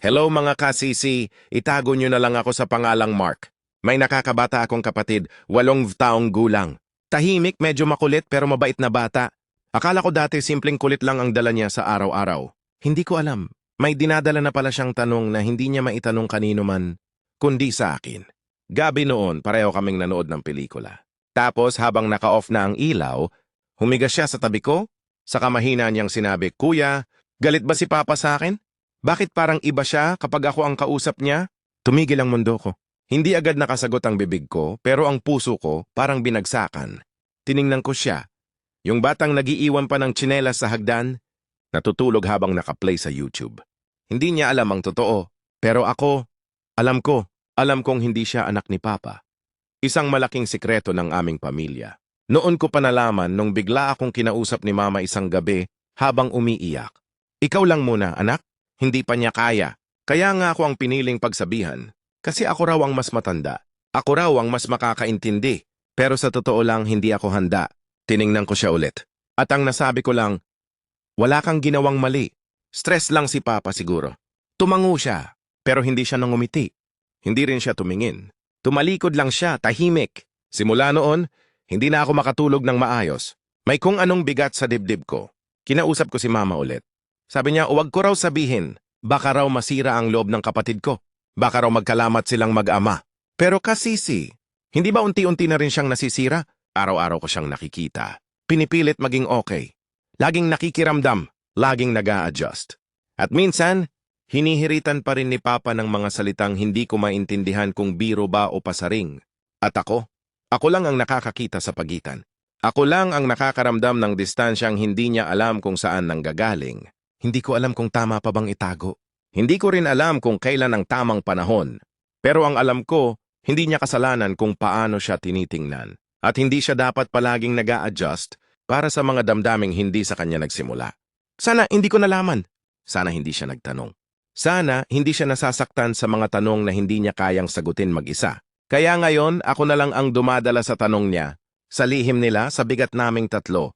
Hello mga kasisi, itago nyo na lang ako sa pangalang Mark. May nakakabata akong kapatid, 8 taong gulang. Tahimik, medyo makulit pero mabait na bata. Akala ko dati simpleng kulit lang ang dala niya sa araw-araw. Hindi ko alam. May dinadala na pala siyang tanong na hindi niya maitanong kanino man, kundi sa akin. Gabi noon, pareho kaming nanood ng pelikula. Tapos habang naka-off na ang ilaw, humiga siya sa tabi ko. Sa kamahina niyang sinabi, "Kuya, galit ba si Papa sa akin? Bakit parang iba siya kapag ako ang kausap niya?" Tumigil ang mundo ko. Hindi agad nakasagot ang bibig ko, pero ang puso ko parang binagsakan. Tiningnan ko siya. Yung batang nagiiwan pa ng tsinelas sa hagdan, natutulog habang nakaplay sa YouTube. Hindi niya alam ang totoo, pero ako, alam kong hindi siya anak ni Papa. Isang malaking sikreto ng aming pamilya. Noon ko pa nalaman nung bigla akong kinausap ni Mama isang gabi habang umiiyak. "Ikaw lang muna, anak." Hindi pa niya kaya. Kaya nga ako ang piniling pagsabihan. Kasi ako raw ang mas matanda. Ako raw ang mas makakaintindi. Pero sa totoo lang, hindi ako handa. Tiningnan ko siya ulit. At ang nasabi ko lang, "Wala kang ginawang mali. Stress lang si Papa siguro." Tumango siya, pero hindi siya nangumiti. Hindi rin siya tumingin. Tumalikod lang siya, tahimik. Simula noon, hindi na ako makatulog ng maayos. May kung anong bigat sa dibdib ko. Kinausap ko si Mama ulit. Sabi niya, huwag ko raw sabihin. Baka raw masira ang loob ng kapatid ko. Baka raw magkalamat silang mag-ama. Pero kasisi, hindi ba unti-unti na rin siyang nasisira? Araw-araw ko siyang nakikita. Pinipilit maging okay. Laging nakikiramdam, laging nag-a-adjust. At minsan, hinihiritan pa rin ni Papa ng mga salitang hindi ko maintindihan kung biro ba o pasaring. At ako lang ang nakakakita sa pagitan. Ako lang ang nakakaramdam ng distansyang hindi niya alam kung saan nanggagaling. Hindi ko alam kung tama pa bang itago. Hindi ko rin alam kung kailan ang tamang panahon. Pero ang alam ko, hindi niya kasalanan kung paano siya tinitingnan. At hindi siya dapat palaging nag-a-adjust para sa mga damdaming hindi sa kanya nagsimula. Sana hindi ko nalaman. Sana hindi siya nagtanong. Sana hindi siya nasasaktan sa mga tanong na hindi niya kayang sagutin mag-isa. Kaya ngayon, ako na lang ang dumadala sa tanong niya, sa lihim nila, sa bigat naming tatlo,